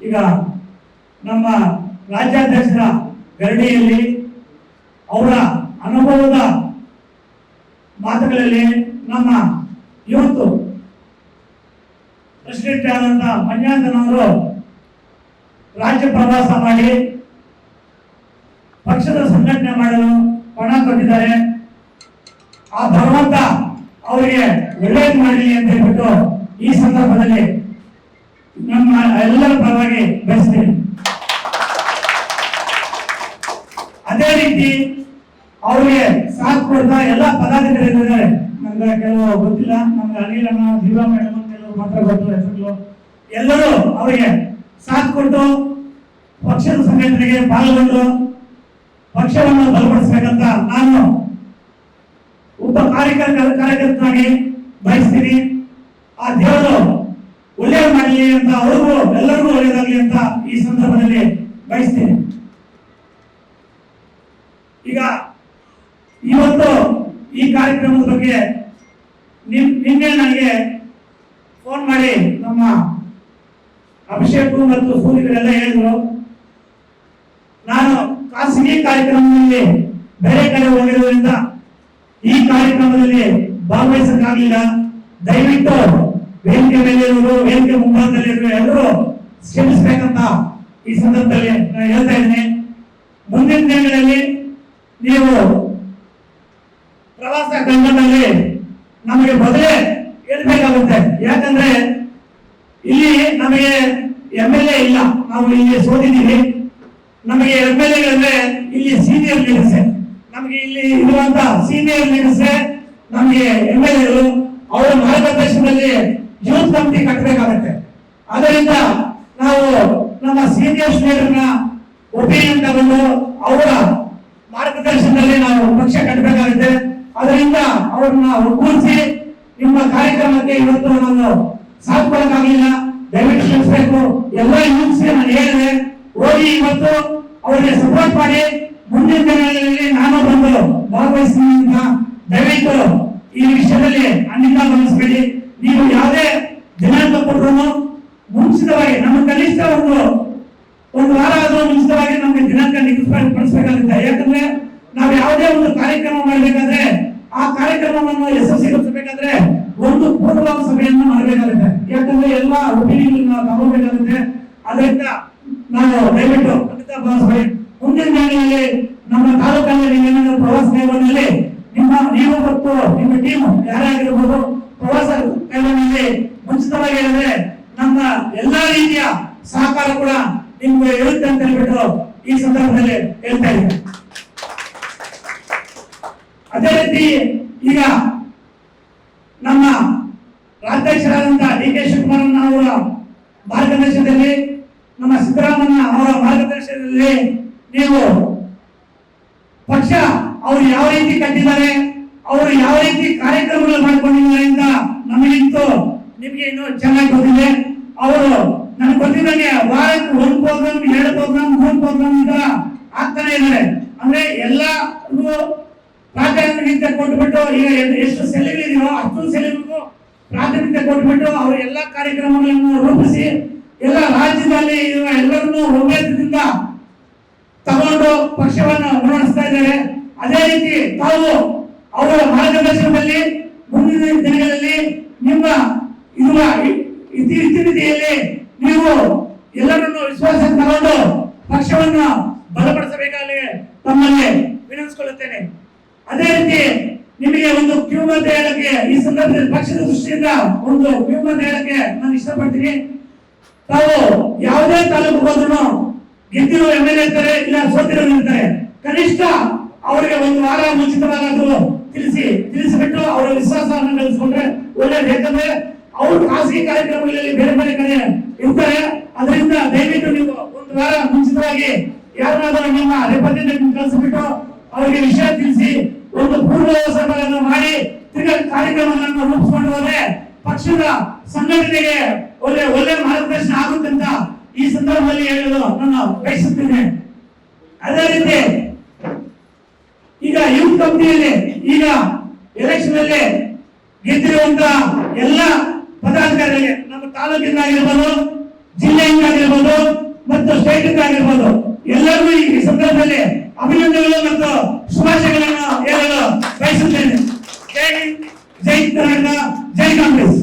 ಈಗ ನಮ್ಮ ರಾಜ್ಯಾಧ್ಯಕ್ಷರ ಗರಡಿಯಲ್ಲಿ ಅವರ ಅನುಭವದ ಮಾತುಗಳಲ್ಲಿ ನಮ್ಮ ಇವತ್ತು ಪ್ರೆಸಿಡೆಂಟ್ ಆದಂತ ಮಂಜಾಂತನವರು ರಾಜ್ಯ ಪ್ರವಾಸ ಮಾಡಿ ಪಕ್ಷದ ಸಂಘಟನೆ ಮಾಡಲು ಪಣ ತೊಟ್ಟಿದ್ದಾರೆ. ಆ ಭಗವಂತ ಅವರಿಗೆ ಒಳ್ಳೇದು ಮಾಡಲಿ ಅಂತ ಹೇಳ್ಬಿಟ್ಟು ಈ ಸಂದರ್ಭದಲ್ಲಿ ನಮ್ಮ ಎಲ್ಲರ ಪರವಾಗಿ ಬಯಸ್ತೀನಿ. ಅದೇ ರೀತಿ ಅವರಿಗೆ ಸಾಥ್ ಕೊಡ್ತಾ ಎಲ್ಲ ಪದಾಧಿಕಾರಿಗಳಿದ್ದಾರೆ. ನಮ್ಗೆ ಕೆಲವು ಗೊತ್ತಿಲ್ಲ, ನಮ್ಗೆ ಅನಿಲಣ್ಣ, ಜೀವಾ ಮೇಡಮ್ ಕೆಲವು ಮಾತ್ರ ಗೊತ್ತು ಹೆಸರುಗಳು. ಎಲ್ಲರೂ ಅವರಿಗೆ ಸಾಥ್ ಕೊಟ್ಟು ಪಕ್ಷದ ಸಂಘಟನೆಗೆ ಪಾಲ್ಗೊಂಡು ಪಕ್ಷವನ್ನು ಬಲಪಡಿಸಬೇಕಂತ ನಾನು ಒಬ್ಬ ಕಾರ್ಯಕರ್ತನಾಗಿ ಬಯಸ್ತೀನಿ. ಆ ದೇವರು ಒಳ್ಳೆಯದು ಮಾಡಲಿ ಅಂತ, ಅವ್ರಿಗೂ ಎಲ್ಲರಿಗೂ ಒಳ್ಳೆಯದಾಗಲಿ ಅಂತ ಈ ಸಂದರ್ಭದಲ್ಲಿ ಬಯಸ್ತೀನಿ. ಈಗ ಇವತ್ತು ಈ ಕಾರ್ಯಕ್ರಮದ ಬಗ್ಗೆ ನಿನ್ನೆ ನನಗೆ ಫೋನ್ ಮಾಡಿ ನಮ್ಮ ಅಭಿಷೇಕ್ ಮತ್ತು ಸೂರ್ಯಗಳೆಲ್ಲ ಹೇಳಿದ್ರು, ನಾನು ಖಾಸಗಿ ಕಾರ್ಯಕ್ರಮದಲ್ಲಿ ಬೇರೆ ಕಡೆ ಹೋಗಿರೋದ್ರಿಂದ ಈ ಕಾರ್ಯಕ್ರಮದಲ್ಲಿ ಭಾಗವಹಿಸಕ್ಕಾಗಲಿಲ್ಲ. ದಯವಿಟ್ಟು ವೇದಿಕೆ ಮೇಲೆ ಇರೋರು, ವೇದಿಕೆ ಮುಂಭಾಗದಲ್ಲಿ ಇರೋರು ಎಲ್ಲರೂ ಕ್ಷಮಿಸಬೇಕಂತ ಈ ಸಂದರ್ಭದಲ್ಲಿ ನಾನು ಹೇಳ್ತಾ ಇದ್ದೀನಿ. ಮುಂದಿನ ದಿನಗಳಲ್ಲಿ ನೀವು ಪ್ರವಾಸ ಕೈಗೊಂಡಲ್ಲಿ ನಮಗೆ ಮೊದಲೇ ಹೇಳ್ಬೇಕಾಗುತ್ತೆ. ಯಾಕಂದ್ರೆ ಇಲ್ಲಿ ನಮಗೆ MLA ಇಲ್ಲ, ನಾವು ಇಲ್ಲಿ ಸೋತಿದ್ದೀವಿ. ನಮಗೆ MLA ಇಲ್ಲಿ ಸೀನಿಯರ್ ಲೀಡರ್ಸ್, ನಮಗೆ ಇಲ್ಲಿ ಇರುವಂತ ಸೀನಿಯರ್ ಲೀಡರ್ಸ್ ನಮಗೆ MLA ಅವರ ಮಾರ್ಗದರ್ಶನದಲ್ಲಿ ಯೂತ್ ಕಮಿಟಿ ಕಟ್ಟಬೇಕಾಗುತ್ತೆ. ಅದರಿಂದ ನಾವು ನಮ್ಮ ಸೀನಿಯರ್ ಲೀಡರ್ನ ಒಪಿನಿಯನ್ ತಗೊಂಡು ಅವರ ಮಾರ್ಗದರ್ಶನದಲ್ಲಿ ನಾವು ಪಕ್ಷ ಕಟ್ಟಬೇಕಾಗುತ್ತೆ. ಅದರಿಂದ ಅವ್ರನ್ನ ಒಗ್ಗೂಡಿಸಿ ನಿಮ್ಮ ಕಾರ್ಯಕ್ರಮಕ್ಕೆ ಇವತ್ತು ನಾವು ಸಾಥ್ ಕೊಡಕ್ಕಾಗಲಿಲ್ಲ, ದಯವಿಟ್ಟು ಕ್ಷಮಿಸಬೇಕು. ಎಲ್ಲ ಯೂತ್ಸ್ ನಾನು ಹೇಳಿದೆ, ಹೋಗಿ ಇವತ್ತು ಅವರಿಗೆ ಸಪೋರ್ಟ್ ಮಾಡಿ ಮುಂದಿನ ದಿನಗಳಲ್ಲಿ ನಾನು ಬಂದು ಭಾಗವಹಿಸ್ತೀನಿ ಅಂತ ದಯವಿಟ್ಟು ಈ ವಿಷಯದಲ್ಲಿ ಅನ್ಯತಾ ಗಮನಿಸಬೇಡಿ. ನೀವು ಯಾವುದೇ ದಿನಾಂಕ ಕೊಟ್ಟರು ಮುಂಚಿತವಾಗಿ ನಮ್ಮ ಕನಿಷ್ಠ ಒಂದು ವಾರ ಆದರೂ ಮುಂಚಿತವಾಗಿ ನಮಗೆ ದಿನಾಂಕ ನಿಗದಿಪಡಿಸಬೇಕಾಗುತ್ತೆ. ಯಾಕಂದ್ರೆ ನಾವು ಯಾವುದೇ ಒಂದು ಕಾರ್ಯಕ್ರಮ ಮಾಡಬೇಕಾದ್ರೆ ಆ ಕಾರ್ಯಕ್ರಮವನ್ನು ಯಶಸ್ವಿಗೊಳಿಸಬೇಕಾದ್ರೆ ಒಂದು ಪೂರ್ವಭಾವಿ ಸಭೆಯನ್ನು ಮಾಡಬೇಕಾಗುತ್ತೆ. ಯಾಕಂದ್ರೆ ಎಲ್ಲ ಒಪಿನಿಯನ್ ನಾವು ತಗೋಬೇಕಾಗುತ್ತೆ. ಅದರಿಂದ ನಾವು ದಯವಿಟ್ಟು ಸಭೆ ಮುಂದಿನ ದಿನಗಳಲ್ಲಿ ನಮ್ಮ ತಾಲೂಕಲ್ಲಿ ಏನಾದರೂ ಪ್ರವಾಸ ಕೈಗೊಂಡಲ್ಲಿ ನೀವು ಮತ್ತು ನಿಮ್ಮ ಟೀಮ್ ಯಾರೇ ಆಗಿರ್ಬೋದು ಪ್ರವಾಸ ಕೈಗೊಂಡಲ್ಲಿ ಮುಂಚಿತವಾಗಿ ಹೇಳಿದ್ರೆ ನಮ್ಮ ಎಲ್ಲಾ ರೀತಿಯ ಸಹಕಾರ ಕೂಡ ನಿಮ್ಗೆ ಇರುತ್ತೆ ಅಂತ ಹೇಳ್ಬಿಟ್ಟು ಈ ಸಂದರ್ಭದಲ್ಲಿ ಹೇಳ್ತಾ ಇದ್ದೀನಿ. ಅದೇ ರೀತಿ ಈಗ ನಮ್ಮ ರಾಜ್ಯಾಧ್ಯಕ್ಷರಾದಂತ DK ಶಿವಕುಮಾರಣ್ಣ ಅವರ ಮಾರ್ಗದರ್ಶನದಲ್ಲಿ, ನಮ್ಮ ಸಿದ್ದರಾಮಯ್ಯ ಅವರ ಮಾರ್ಗದರ್ಶನದಲ್ಲಿ ನೀವು ಪಕ್ಷ ಅವರು ಯಾವ ರೀತಿ ಕಟ್ಟಿದ್ದಾರೆ, ಅವರು ಯಾವ ರೀತಿ ಕಾರ್ಯಕ್ರಮಗಳು ಮಾಡಿಕೊಂಡಿದ್ದಾರೆ ಅಂತ ನಮಗಿಂತೂ ನಿಮಗೆ ಇನ್ನೂ ಚೆನ್ನಾಗಿ ಗೊತ್ತಿದೆ. ಅವರು ನನಗೆ ಗೊತ್ತಿದ್ದಂಗೆ ವಾರಕ್ಕೆ 1 ಪ್ರೋಗ್ರಾಮ್, 2 ಪ್ರೋಗ್ರಾಮ್, 3 ಪ್ರೋಗ್ರಾಮ್ ಅಂತ ಆಗ್ತಾನೆ ಇದ್ದಾರೆ. ಅಂದ್ರೆ ಎಲ್ಲರಿಗೂ ಪ್ರಾಧಾನ್ಯತೆ ಕೊಟ್ಬಿಟ್ಟು ಈಗ ಎಷ್ಟು ಸೆಲೆಗಳಿದೆಯೋ ಅಷ್ಟು ಸೆಲೆಗಳಿಗೂ ಪ್ರಾಧಾನ್ಯತೆ ಕೊಟ್ಬಿಟ್ಟು ಅವರು ಎಲ್ಲ ಕಾರ್ಯಕ್ರಮಗಳನ್ನು ರೂಪಿಸಿ ಎಲ್ಲ ರಾಜ್ಯದಲ್ಲಿ ಎಲ್ಲರನ್ನೂ ಒಮ್ಮೆದಿಂದ ತಗೊಂಡು ಪಕ್ಷವನ್ನು ಮುನ್ನಡೆಸ್ತಾ ಇದ್ದಾರೆ. ಅದೇ ರೀತಿ ತಾವು ಅವರ ಮಾರ್ಗದರ್ಶನದಲ್ಲಿ ಮುಂದಿನ ದಿನಗಳಲ್ಲಿ ನಿಮ್ಮ ಇತಿಮಿತಿಯಲ್ಲಿ ನೀವು ಎಲ್ಲರನ್ನು ವಿಶ್ವಾಸ ತಗೊಂಡು ಪಕ್ಷವನ್ನು ಬಲಪಡಿಸಬೇಕಾಗಿ ತಮ್ಮಲ್ಲಿ ವಿನಂತಿಸಿಕೊಳ್ಳುತ್ತೇನೆ. ಅದೇ ರೀತಿ ನಿಮಗೆ ಒಂದು ಕಿವಿಮಾತು ಹೇಳಕ್ಕೆ ಈ ಸಂದರ್ಭದಲ್ಲಿ ಪಕ್ಷದ ದೃಷ್ಟಿಯಿಂದ ಒಂದು ಕಿವಿಮಾತು ಹೇಳಕ್ಕೆ ನಾನು ಇಷ್ಟಪಡ್ತೀನಿ. ತಾವು ಯಾವುದೇ ತಾಲೂಕು ಹೋದ್ರು ಗೆದ್ದಿರೋ MLA ಇರ್ತಾರೆ, ಇಲ್ಲ ಸೋತಿರೋರು ಇರ್ತಾರೆ. ಕನಿಷ್ಠ ಅವರಿಗೆ ಒಂದು ವಾರ ಮುಂಚಿತವಾಗಾದ್ರು ತಿಳಿಸಿಬಿಟ್ಟು ಅವರ ವಿಶ್ವಾಸವನ್ನು ಗಳಿಸಿಕೊಂಡ್ರೆ ಒಳ್ಳೆಯದು. ಯಾಕಂದ್ರೆ ಅವರು ಖಾಸಗಿ ಕಾರ್ಯಕ್ರಮಗಳಲ್ಲಿ ಬೇರೆ ಬೇರೆ ಕಡೆ ಇರ್ತಾರೆ. ಅದರಿಂದ ದಯವಿಟ್ಟು ನೀವು ಒಂದು ವಾರ ಮುಂಚಿತವಾಗಿ ಯಾರನ್ನಾದ್ರೂ ನಿಮ್ಮ ರೆಪ್ರೆಸೆಂಟೇಟಿವ್ ಕಳಿಸಿಬಿಟ್ಟು ಅವರಿಗೆ ವಿಷಯ ತಿಳಿಸಿ ಒಂದು ಪೂರ್ವ ಸಭೆಯನ್ನು ಮಾಡಿ ತಿರ್ಗಾ ಕಾರ್ಯಕ್ರಮಗಳನ್ನು ರೂಪಿಸಿಕೊಂಡು ಹೋದ್ರೆ ಪಕ್ಷದ ಸಂಘಟನೆಗೆ ಒಳ್ಳೆ ಮಾರ್ಗದರ್ಶನ ಆಗುತ್ತೆ ಅಂತ ಈ ಸಂದರ್ಭದಲ್ಲಿ ಹೇಳಲು ನಾನು ಬಯಸುತ್ತೇನೆ. ಅದೇ ರೀತಿ ಈಗ ಯೂತ್ ಕಮಿಟಿಯಲ್ಲಿ ಈಗ ಎಲೆಕ್ಷನ್ ಅಲ್ಲಿ ಗೆದ್ದಿರುವಂತ ಎಲ್ಲ ಪದಾಧಿಕಾರಿಗಳಿಗೆ ನಮ್ಮ ತಾಲೂಕಿಂದ ಆಗಿರ್ಬೋದು, ಜಿಲ್ಲೆಯಿಂದ ಆಗಿರ್ಬೋದು, ಆಗಿರ್ಬೋದು, ಎಲ್ಲರಿಗೂ ಈ ಸಂದರ್ಭದಲ್ಲಿ ಅಭಿನಂದನೆಗಳು ಮತ್ತು ಶುಭಾಶಯಗಳನ್ನು ಹೇಳಲು ಬಯಸುತ್ತೇನೆ. ಜೈ ಹಿಂದ್, ಜೈ ಕರ್ನಾಟಕ, ಜೈ ಕಾಂಗ್ರೆಸ್.